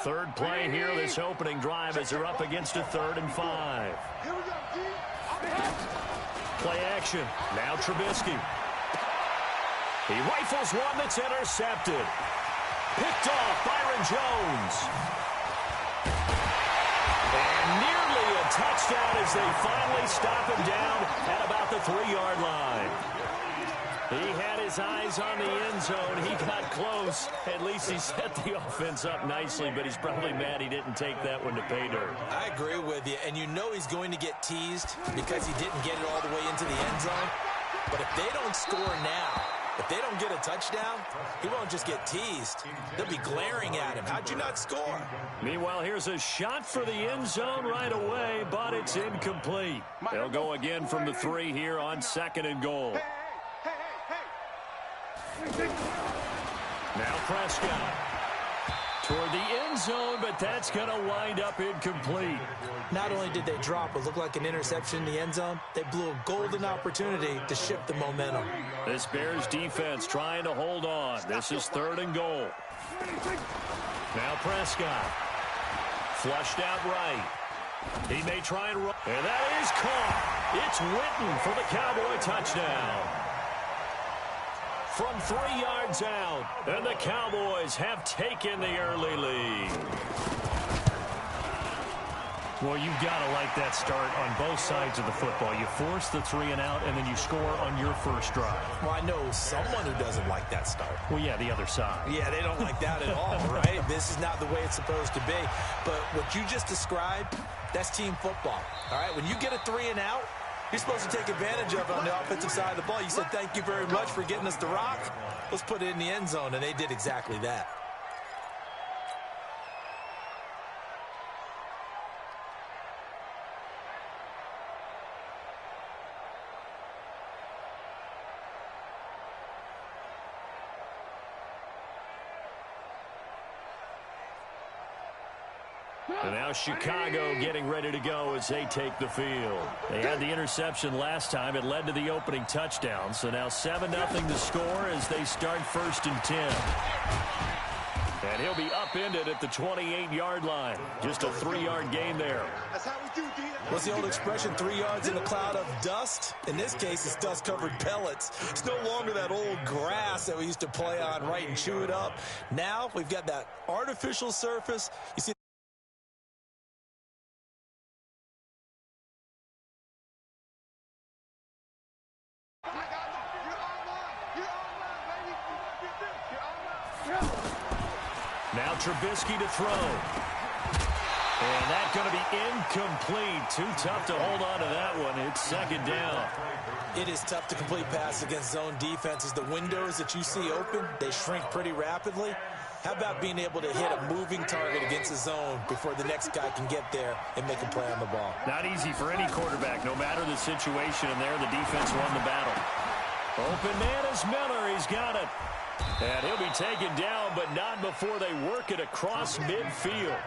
Third play here this opening drive as they're up against a 3rd and 5. Play action. Now Trubisky. He rifles one that's intercepted. Picked off Byron Jones. And nearly a touchdown as they finally stop him down at about the 3-yard line. He had his eyes on the end zone. He got close. At least he set the offense up nicely, but he's probably mad he didn't take that one to pay dirt. I agree with you, and you know he's going to get teased because he didn't get it all the way into the end zone. But if they don't score now, if they don't get a touchdown, he won't just get teased. They'll be glaring at him. How'd you not score? Meanwhile, here's a shot for the end zone right away, but it's incomplete. They'll go again from the 3 here on 2nd and goal. Now Prescott toward the end zone, but that's going to wind up incomplete. Not only did they drop what looked like an interception in the end zone, they blew a golden opportunity to shift the momentum. This Bears defense trying to hold on. This is 3rd and goal. Now Prescott. Flushed out right. He may try and run. And that is caught. It's Witten for the Cowboy touchdown. From 3 yards out, and the Cowboys have taken the early lead. Well, you've got to like that start on both sides of the football. You force the 3 and out, and then you score on your first drive. Well, I know someone who doesn't like that start. Well, yeah, the other side. Yeah, they don't like that at all, right? This is not the way it's supposed to be. But what you just described, that's team football, all right? When you get a 3 and out, you're supposed to take advantage of it on the offensive side of the ball. You said, thank you very much for getting us the rock. Let's put it in the end zone, and they did exactly that. And now Chicago getting ready to go as they take the field. They had the interception last time. It led to the opening touchdown. So now 7-0 to score as they start 1st and 10. And he'll be upended at the 28-yard line. Just a 3-yard gain there. That's how we do, D. What's the old expression, 3 yards in a cloud of dust? In this case, it's dust-covered pellets. It's no longer that old grass that we used to play on, right, and chew it up. Now we've got that artificial surface. You see, now Trubisky to throw. And that's going to be incomplete. Too tough to hold on to that one. It's 2nd down. it is tough to complete passes against zone defenses. The windows that you see open, they shrink pretty rapidly. How about being able to hit a moving target against the zone before the next guy can get there and make a play on the ball? Not easy for any quarterback, no matter the situation. And there, the defense won the battle. Open man is Miller. He's got it. And he'll be taken down, but not before they work it across midfield.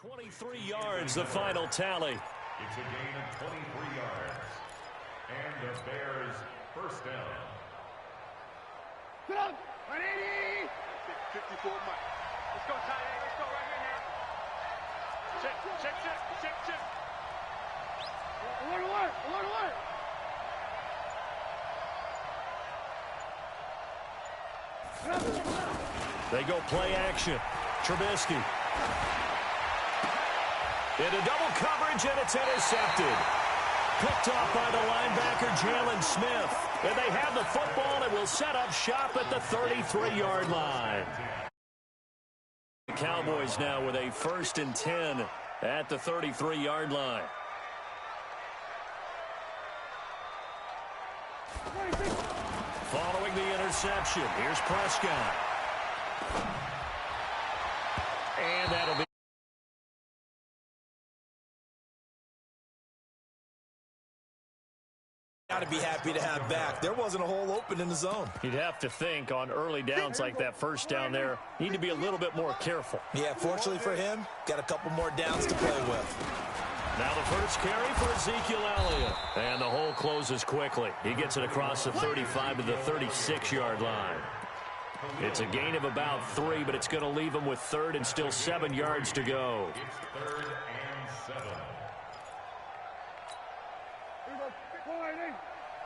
.23 yards, the final tally. It's a gain of 23 yards. And the Bears first down. Sit up! 180! 54 Mike. Let's go, tight end. Let's go right here now. Check. Alert. They go play action. Trubisky. Into double coverage, and it's intercepted. Picked off by the linebacker, Jalen Smith. And they have the football and will set up shop at the 33-yard line. The Cowboys now with a 1st and 10 at the 33-yard line. Following the interception, here's Prescott. And that'll be... Got to be happy to have back. There wasn't a hole open in the zone. You'd have to think on early downs like that first down there, need to be a little bit more careful. Yeah, fortunately for him, got a couple more downs to play with. Now the first carry for Ezekiel Elliott. And the hole closes quickly. He gets it across the 35 to the 36-yard line. It's a gain of about 3, but it's going to leave him with 3rd and still 7 yards to go. It's 3rd and 7.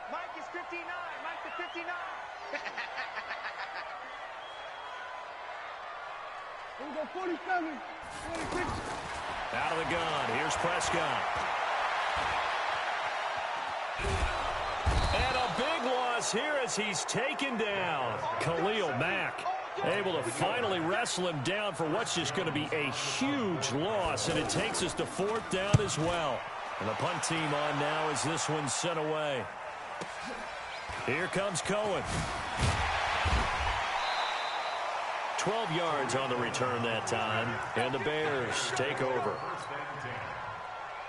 Mike is 59. Mike to 59. Here we go, 47. 46. Out of the gun. Here's Prescott. And a big loss here as he's taken down. Khalil Mack able to finally wrestle him down for what's just going to be a huge loss. And it takes us to 4th down as well. And the punt team on now as this one's sent away. Here comes Cohen. 12 yards on the return that time. And the Bears take over. 1st and 10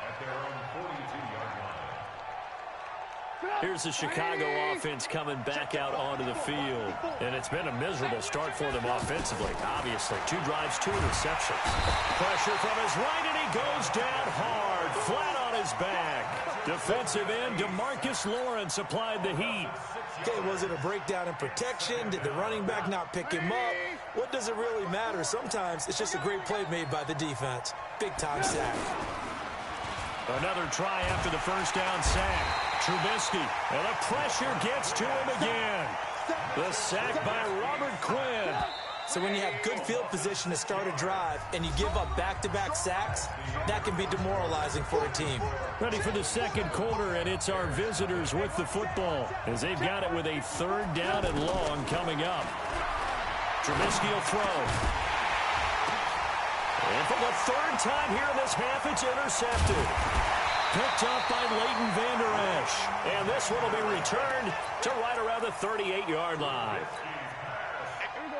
at their own 42-yard line. Here's the Chicago offense coming back out onto the field. And it's been a miserable start for them offensively, obviously. 2 drives, 2 interceptions. Pressure from his right, and he goes down hard, flat on his back. Defensive end DeMarcus Lawrence applied the heat. Okay, was it a breakdown in protection? Did the running back not pick him up? What does it really matter? Sometimes it's just a great play made by the defense. Big-time sack. Another try after the first down sack. Trubisky, and the pressure gets to him again. The sack by Robert Quinn. So when you have good field position to start a drive and you give up back-to-back sacks, that can be demoralizing for a team. Ready for the second quarter, and it's our visitors with the football as they've got it with a 3rd down and long coming up. Trubisky will throw. And for the 3rd time here in this half, it's intercepted. Picked up by Leighton Vander Esch. And this one will be returned to right around the 38-yard line.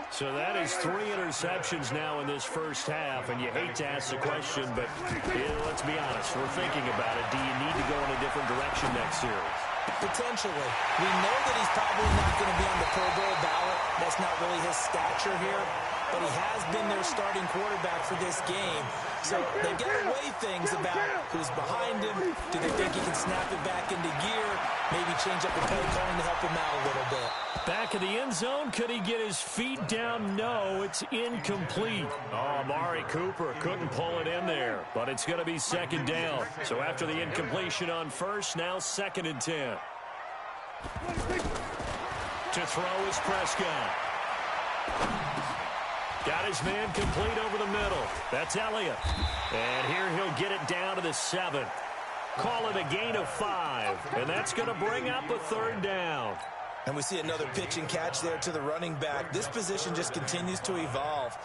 So that is 3 interceptions now in this first half, and you hate to ask the question, but let's be honest, we're thinking about it. Do you need to go in a different direction next series? Potentially. We know that he's probably not going to be on the Pro Bowl ballot. That's not really his stature here, but he has been their starting quarterback for this game. So they've got to weigh things about who's behind him. Do they think he can snap it back into gear? Maybe change up the play calling to help him out a little bit. Back in the end zone, could he get his feet down? No, it's incomplete. Oh, Amari Cooper couldn't pull it in there, but it's going to be 2nd down. So after the incompletion on 1st, now 2nd and 10. To throw is Prescott. Got his man complete over the middle. That's Elliott. And here he'll get it down to the 7. Call it a gain of 5. And that's going to bring up a 3rd down. And we see another pitch and catch there to the running back. This position just continues to evolve.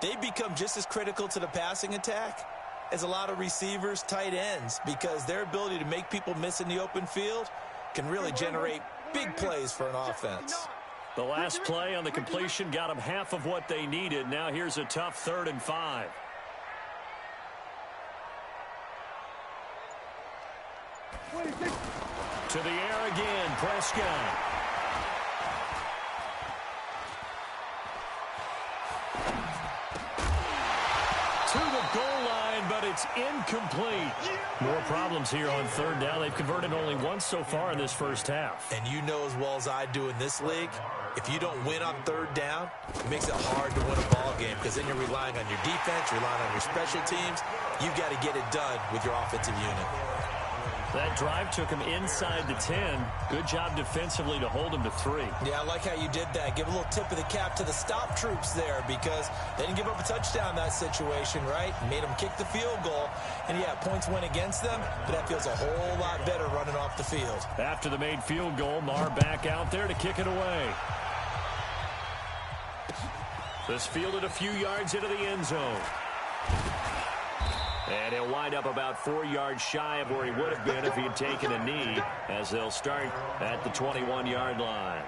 They become just as critical to the passing attack as a lot of receivers, tight ends, because their ability to make people miss in the open field can really generate big plays for an offense. The last play on the completion got them half of what they needed. Now here's a tough 3rd and 5. To the air again, Prescott. To the goal line, but it's incomplete. More problems here on 3rd down. They've converted only once so far in this first half. And you know as well as I do in this league, if you don't win on 3rd down, it makes it hard to win a ball game because then you're relying on your defense, you're relying on your special teams. You've got to get it done with your offensive unit. That drive took him inside the 10. Good job defensively to hold him to 3. Yeah, I like how you did that. Give a little tip of the cap to the stop troops there because they didn't give up a touchdown in that situation, right? Made them kick the field goal. And, yeah, points went against them, but that feels a whole lot better running off the field. After the made field goal, Marr back out there to kick it away. This fielded a few yards into the end zone. And he'll wind up about 4 yards shy of where he would have been if he had taken a knee, as they'll start at the 21-yard line.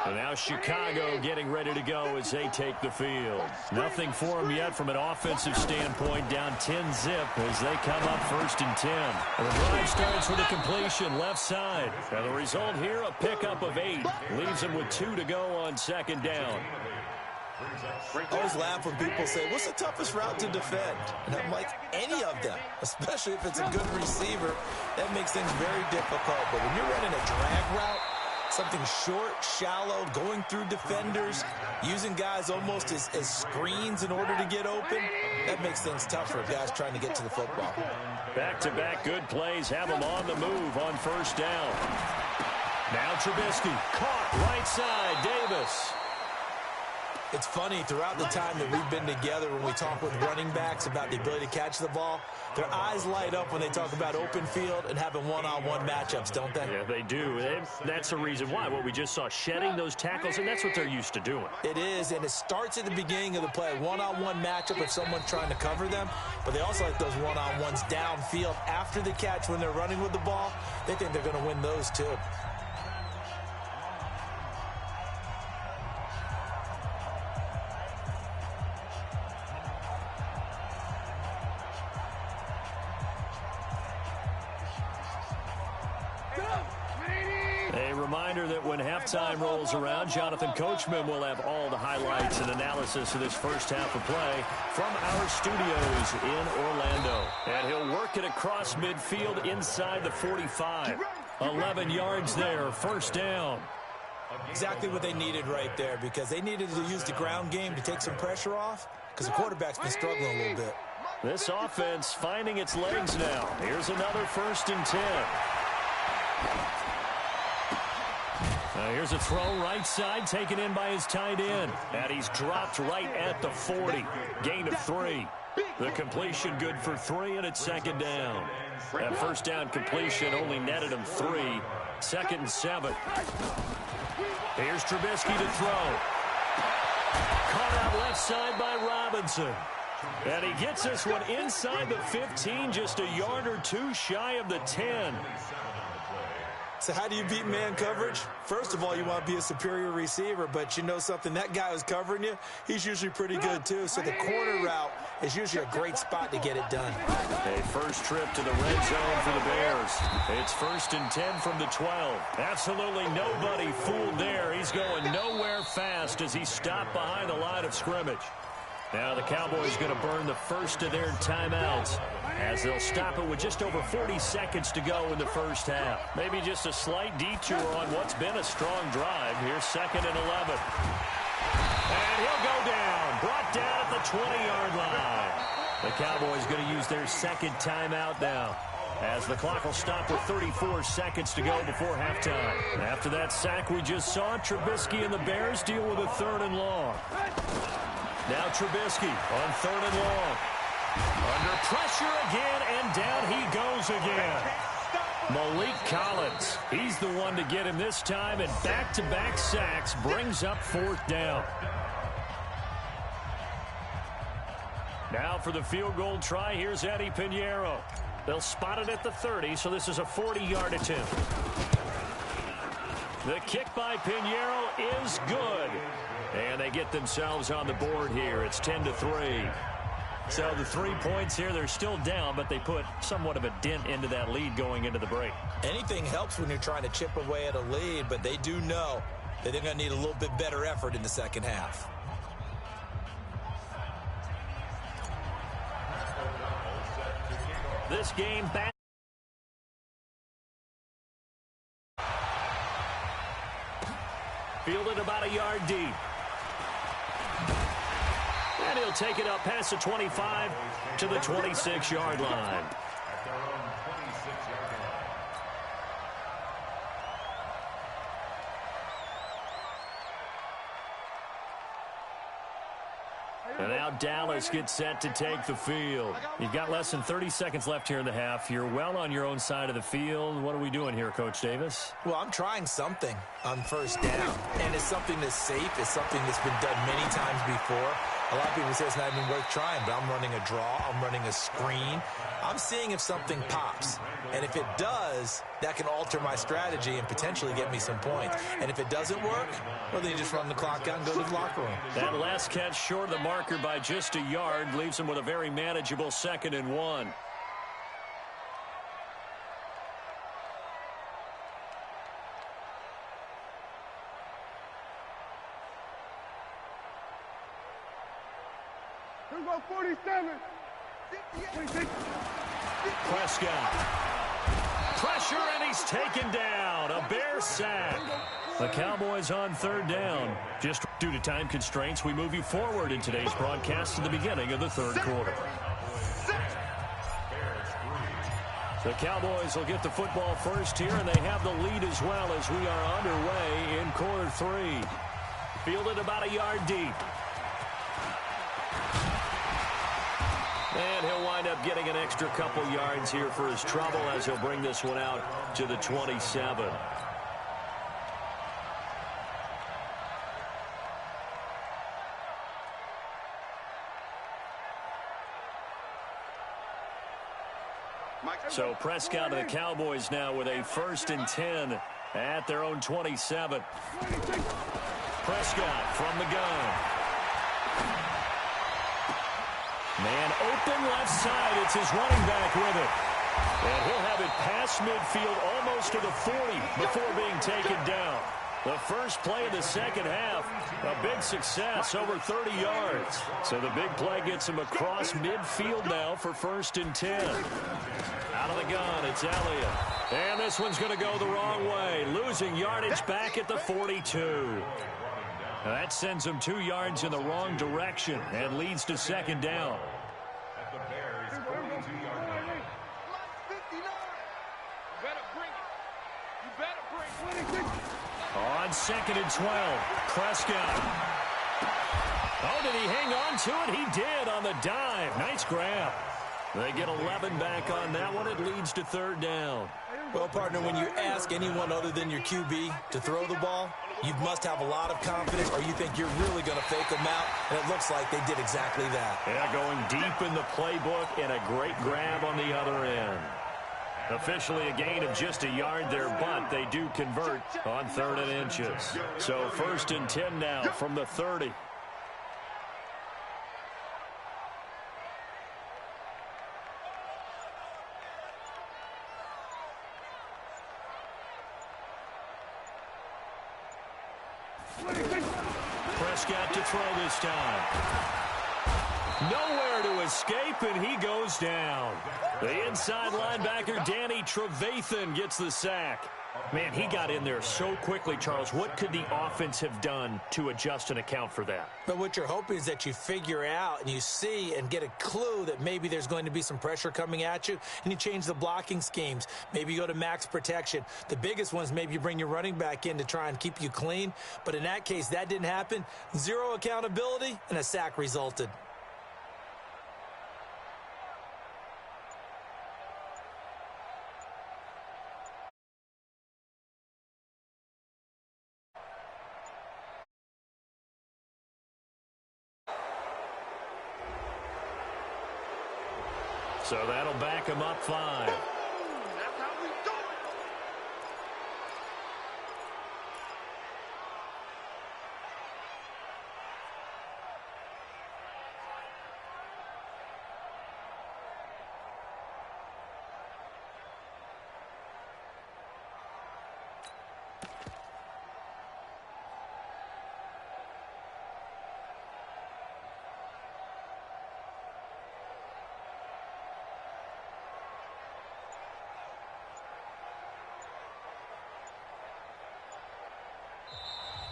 And now Chicago getting ready to go as they take the field. Nothing for them yet from an offensive standpoint, down 10-zip as they come up 1st and 10. And the drive starts with a completion left side. And the result here, a pickup of 8. Leaves them with 2 to go on 2nd down. I always laugh when people say, what's the toughest route to defend? And I'm like, any of them, especially if it's a good receiver. That makes things very difficult. But when you're running a drag route, something short, shallow, going through defenders, using guys almost as screens in order to get open, that makes things tougher for guys trying to get to the football. Back-to-back good plays have them on the move on 1st down. Now Trubisky, caught right side, Davis. It's funny, throughout the time that we've been together, when we talk with running backs about the ability to catch the ball, their eyes light up when they talk about open field and having one-on-one matchups, don't they? Yeah, they do. That's the reason why. What we just saw, shedding those tackles, and that's what they're used to doing. It is, and it starts at the beginning of the play. One-on-one matchup if someone's trying to cover them, but they also like those one-on-ones downfield after the catch when they're running with the ball. They think they're going to win those too. A reminder that when halftime rolls around, Jonathan Coachman will have all the highlights and analysis of this first half of play from our studios in Orlando. And he'll work it across midfield inside the 45. 11 yards there, 1st down. Exactly what they needed right there, because they needed to use the ground game to take some pressure off, because the quarterback's been struggling a little bit. This offense finding its legs now. Here's another 1st and 10. Here's a throw right side taken in by his tight end. And he's dropped right at the 40. Gain of 3. The completion good for 3, and it's 2nd down. That 1st down completion only netted him 3. 2nd and 7. Here's Trubisky to throw. Caught out left side by Robinson. And he gets this one inside the 15, just a yard or 2 shy of the 10. So how do you beat man coverage? First of all, you want to be a superior receiver, but you know something, that guy who's covering you, he's usually pretty good too. So the corner route is usually a great spot to get it done. A first trip to the red zone for the Bears. It's 1st and 10 from the 12. Absolutely nobody fooled there. He's going nowhere fast as he stopped behind the line of scrimmage. Now the Cowboys going to burn the first of their timeouts as they'll stop it with just over 40 seconds to go in the first half. Maybe just a slight detour on what's been a strong drive. Here's 2nd and 11. And he'll go down. Brought down at the 20-yard line. The Cowboys going to use their 2nd timeout now, as the clock will stop with 34 seconds to go before halftime. After that sack we just saw, Trubisky and the Bears deal with a 3rd and long. Now Trubisky on 3rd and long. Under pressure again, and down he goes again. Malik Collins, he's the one to get him this time, and back-to-back sacks brings up 4th down. Now for the field goal try, here's Eddie Pinheiro. They'll spot it at the 30, so this is a 40-yard attempt. The kick by Pinheiro is good. And they get themselves on the board here. It's 10-3. So the 3 points here, they're still down, but they put somewhat of a dent into that lead going into the break. Anything helps when you're trying to chip away at a lead, but they do know that they're going to need a little bit better effort in the second half. This game back. Fielded about a yard deep. And he'll take it up past the 25 to the 26-yard line. At their own 26-yard line. And now Dallas gets set to take the field. You've got less than 30 seconds left here in the half. You're well on your own side of the field. What are we doing here, Coach Davis? Well, I'm trying something on first down, and it's something that's safe. It's something that's been done many times before. A lot of people say it's not even worth trying, but I'm running a draw. I'm running a screen. I'm seeing if something pops. And if it does, that can alter my strategy and potentially get me some points. And if it doesn't work, well, then you just run the clock out and go to the locker room. That last catch short of the marker by just a yard leaves him with a very manageable 2nd and 1. Here we go, 47. Prescott. Pressure, and he's taken down. A Bear sack. The Cowboys on 3rd down. Just due to time constraints, we move you forward in today's broadcast to the beginning of the 3rd quarter. The Cowboys will get the football first here, and they have the lead as well as we are underway in quarter 3. Fielded about a yard deep. And he'll wind up getting an extra couple yards here for his trouble as he'll bring this one out to the 27. So Prescott of the Cowboys now with a 1st and 10 at their own 27. Prescott from the gun. Man open left side. It's his running back with it. And he'll have it past midfield almost to the 40 before being taken down. The first play of the second half, a big success, over 30 yards. So the big play gets him across midfield now for 1st and 10. Out of the gun, it's Elliott. And this one's going to go the wrong way, losing yardage back at the 42. Now that sends him 2 yards in the wrong direction and leads to 2nd down. At the Bears' 42-yard line. On 2nd and 12, Prescott. Oh, did he hang on to it? He did on the dive. Nice grab. They get 11 back on that one. It leads to 3rd down. Well, partner, when you ask anyone other than your QB to throw the ball, you must have a lot of confidence, or you think you're really going to fake them out, and it looks like they did exactly that. Yeah, going deep in the playbook and a great grab on the other end. Officially a gain of just a yard there, but they do convert on 3rd and inches. So 1st and 10 now from the 30. Prescott to throw this time. Nowhere to escape, and he goes down. The inside linebacker, Danny Trevathan, gets the sack. Man, he got in there so quickly, Charles. What could the offense have done to adjust and account for that? But what you're hoping is that you figure out and you see and get a clue that maybe there's going to be some pressure coming at you, and you change the blocking schemes. Maybe you go to max protection. The biggest ones, maybe you bring your running back in to try and keep you clean. But in that case, that didn't happen. 0 accountability, and a sack resulted. So that'll back him up 5. That's how we do it.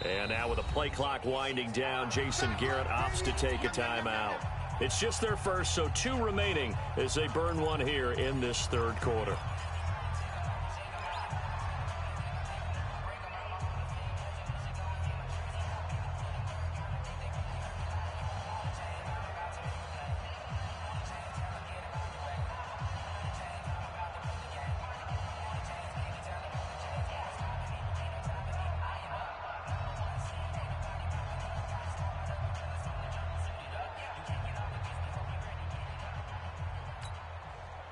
And now with the play clock winding down, Jason Garrett opts to take a timeout. It's just their first, so 2 remaining as they burn one here in this third quarter.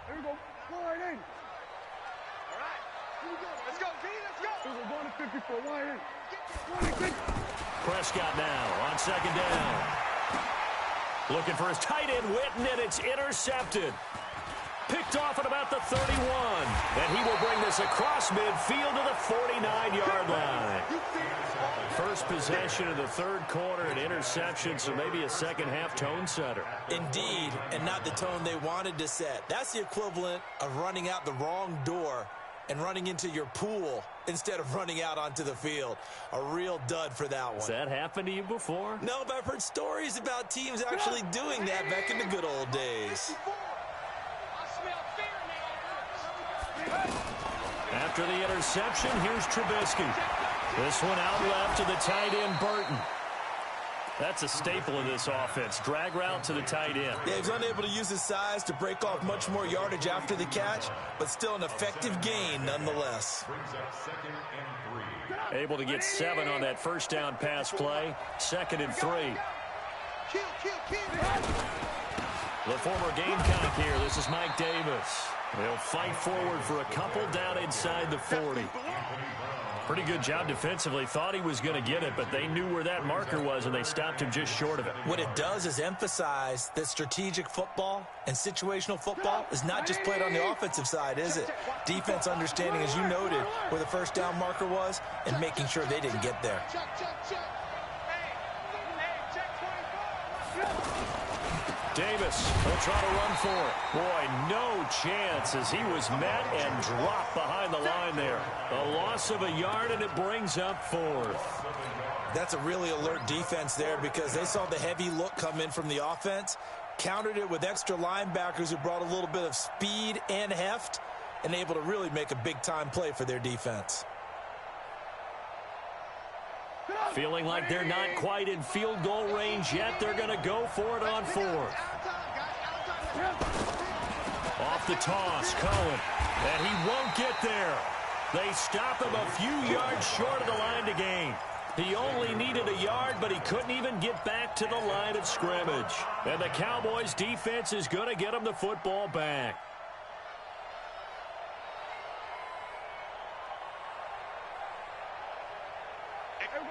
Here we go. Wide in. All right. Here we go. Let's go, Z. Let's go. We're going to 54. Wide in. Prescott now on second down. Looking for his tight end, Witten, and it's intercepted. Picked off at about the 31. And he will bring this across midfield to the 49-yard line. First possession of the third quarter, an interception, so maybe a second-half tone setter. Indeed, and not the tone they wanted to set. That's the equivalent of running out the wrong door and running into your pool instead of running out onto the field. A real dud for that one. Has that happened to you before? No, but I've heard stories about teams actually doing that back in the good old days. After the interception, here's Trubisky. This one out left to the tight end, Burton. That's a staple of this offense. Drag route to the tight end. Yeah, he's unable to use his size to break off much more yardage after the catch, but still an effective gain nonetheless. Able to get 7 on that first down pass play. 2nd and 3. The former Gamecock here. This is Mike Davis. They'll fight forward for a couple down inside the 40. Pretty good job defensively. Thought he was going to get it, but they knew where that marker was, and they stopped him just short of it. What it does is emphasize that strategic football and situational football is not just played on the offensive side, is it? Defense understanding, as you noted, where the first down marker was and making sure they didn't get there. Davis will try to run for it. Boy, no chance as he was met and dropped behind the line there. A loss of a yard, and it brings up 4th. That's a really alert defense there because they saw the heavy look come in from the offense, countered it with extra linebackers who brought a little bit of speed and heft, and able to really make a big-time play for their defense. Feeling like they're not quite in field goal range yet. They're going to go for it on 4th. Off the toss, Cohen. And he won't get there. They stop him a few yards short of the line to gain. He only needed a yard, but he couldn't even get back to the line of scrimmage. And the Cowboys defense is going to get him the football back.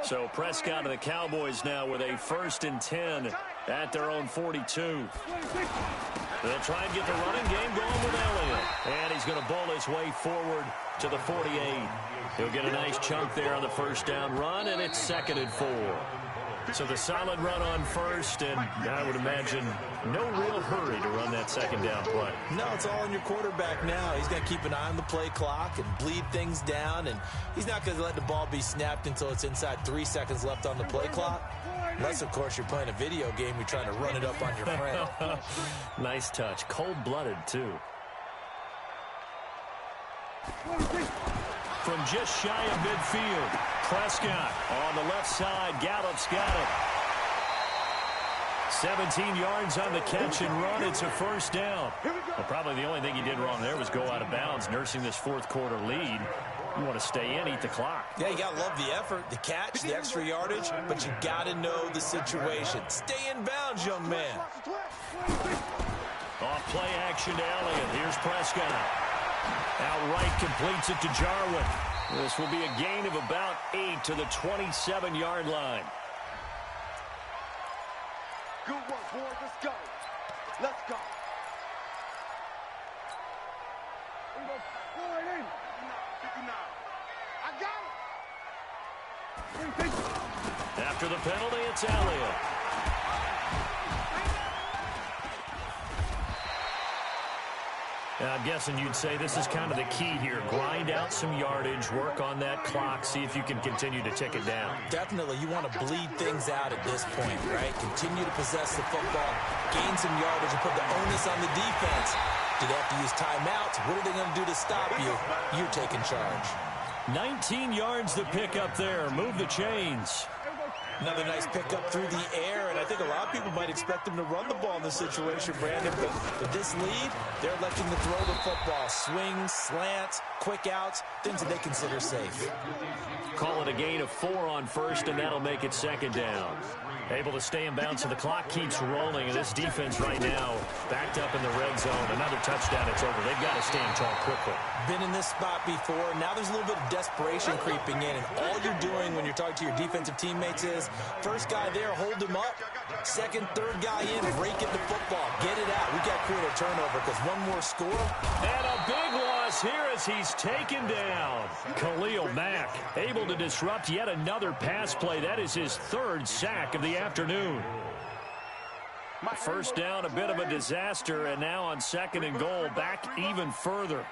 So Prescott and the Cowboys now with a 1st and 10 at their own 42. They'll try and get the running game going with Elliott. And he's going to bowl his way forward to the 48. He'll get a nice chunk there on the first down run, and it's 2nd and 4. So the solid run on 1st, and I would imagine no real hurry to run that 2nd down play. No, it's all on your quarterback now. He's going to keep an eye on the play clock and bleed things down, and he's not going to let the ball be snapped until it's inside 3 seconds left on the play clock. Unless, of course, you're playing a video game, you're trying to run it up on your friend. Nice touch. Cold-blooded, too. From just shy of midfield, Prescott on the left side. Gallup's got it. 17 yards on the catch and run. It's a 1st down. Well, probably the only thing he did wrong there was go out of bounds, nursing this 4th quarter lead. You want to stay in, eat the clock. Yeah, you got to love the effort, the catch, the extra yardage, but you got to know the situation. Stay in bounds, young man. Off play action to Elliott. Here's Prescott. Outright completes it to Jarwin. This will be a gain of about 8 to the 27-yard line. Good work, boys. Let's go. Let's go. Here we go. Wide in. 59. I got it. After the penalty, it's Elliott. I'm guessing you'd say this is kind of the key here. Grind out some yardage, work on that clock, see if you can continue to tick it down. Definitely, you want to bleed things out at this point, right? Continue to possess the football, gain some yardage, and put the onus on the defense. Do they have to use timeouts? What are they going to do to stop you? You're taking charge. 19 yards to pick up there. Move the chains. Another nice pickup through the air, and I think a lot of people might expect them to run the ball in this situation, Brandon, but with this lead, they're electing to throw the football. Swings, slants, quick outs, things that they consider safe. Call it a gain of 4 on first, and that'll make it second down. Able to stay in bounds, so the clock keeps rolling, and this defense right now backed up in the red zone. Another touchdown, it's over. They've got to stand tall quickly. Been in this spot before. Now there's a little bit of desperation creeping in, and all you're doing when you're talking to your defensive teammates is, first guy there, hold him up. Second, third guy in, break it the football. Get it out. We've got to create a turnover because one more score. And a big loss here as he's taken down. Khalil Mack able to disrupt yet another pass play. That is his 3rd sack of the afternoon. First down, a bit of a disaster, and now on 2nd and goal, back even further.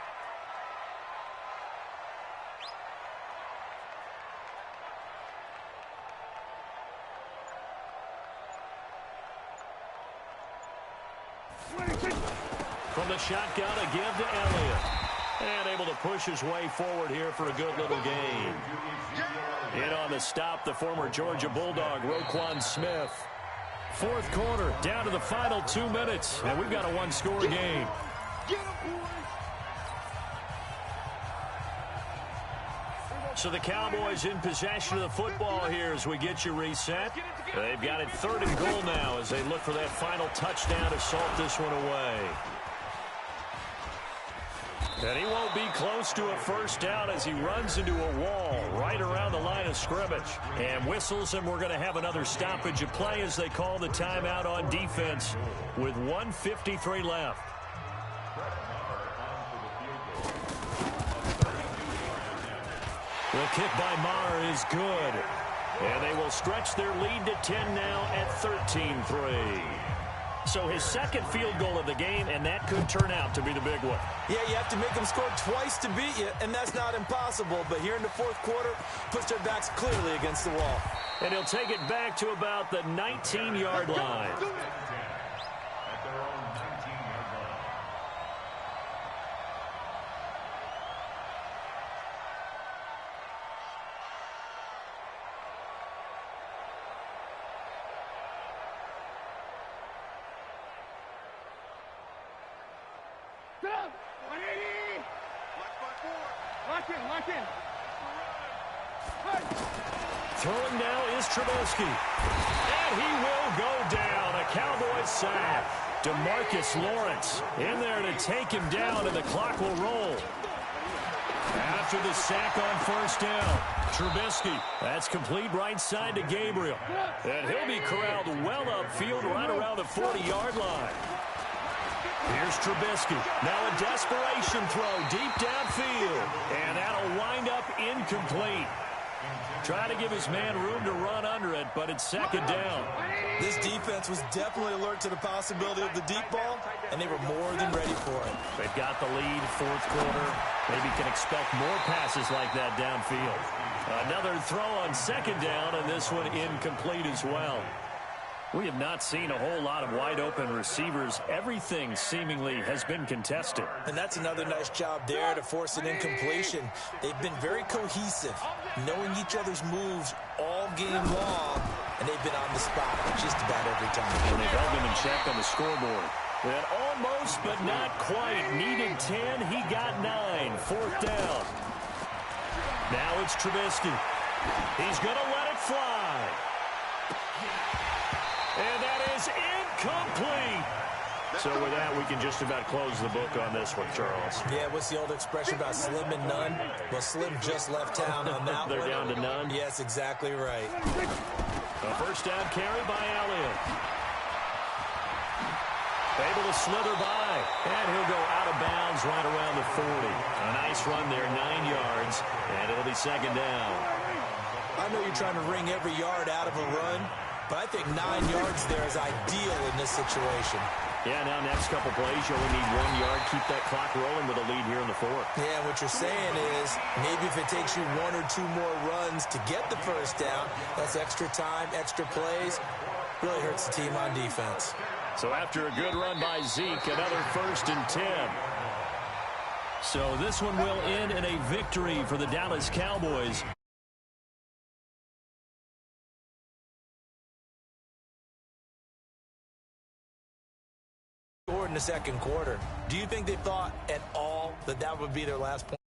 From the shotgun, a give to Elliott. And able to push his way forward here for a good little gain. In on the stop, the former Georgia Bulldog, Roquan Smith. 4th quarter, down to the final 2 minutes, and we've got a 1-score game. So the Cowboys in possession of the football here as we get you reset. They've got it 3rd and goal now as they look for that final touchdown to salt this one away. And he won't be close to a first down as he runs into a wall right around the line of scrimmage. And whistles, and we're going to have another stoppage of play as they call the timeout on defense with 1:53 left. The kick by Maher is good. And they will stretch their lead to 10 now at 13-3. So his 2nd field goal of the game, and that could turn out to be the big one. Yeah, you have to make them score twice to beat you, and that's not impossible. But here in the 4th quarter, puts their backs clearly against the wall. And he'll take it back to about the 19-yard line. Throwing now is Trubisky. And he will go down. A Cowboys sack. DeMarcus Lawrence in there to take him down, and the clock will roll. After the sack on first down, Trubisky. That's complete right side to Gabriel. And he'll be corralled well upfield right around the 40-yard line. Here's Trubisky. Now a desperation throw deep downfield. And that'll wind up incomplete. Try to give his man room to run under it, but it's 2nd down. This defense was definitely alert to the possibility of the deep ball, and they were more than ready for it. They've got the lead, 4th quarter. Maybe can expect more passes like that downfield. Another throw on 2nd down, and this one incomplete as well. We have not seen a whole lot of wide-open receivers. Everything seemingly has been contested. And that's another nice job there to force an incompletion. They've been very cohesive, knowing each other's moves all game long, and they've been on the spot just about every time. And they've held him in check on the scoreboard. And almost, but not quite. Needed 10, he got 9. 4th down. Now it's Trubisky. He's going to let it fly. And that is incomplete. So with that, we can just about close the book on this one, Charles. Yeah, what's the old expression about slim and none? Well, Slim just left town on that They're one. down to none? Yes, exactly right. A first down carry by Elliott. Able to slither by. And he'll go out of bounds right around the 40. A nice run there, 9 yards. And it'll be 2nd down. I know you're trying to wring every yard out of a run, but I think 9 yards there is ideal in this situation. Yeah, now next couple plays, you only need 1 yard. Keep that clock rolling with a lead here in the fourth. Yeah, what you're saying is maybe if it takes you 1 or 2 more runs to get the first down, that's extra time, extra plays. Really hurts the team on defense. So after a good run by Zeke, another 1st and 10. So this one will end in a victory for the Dallas Cowboys. In the second quarter. Do you think they thought at all that that would be their last point?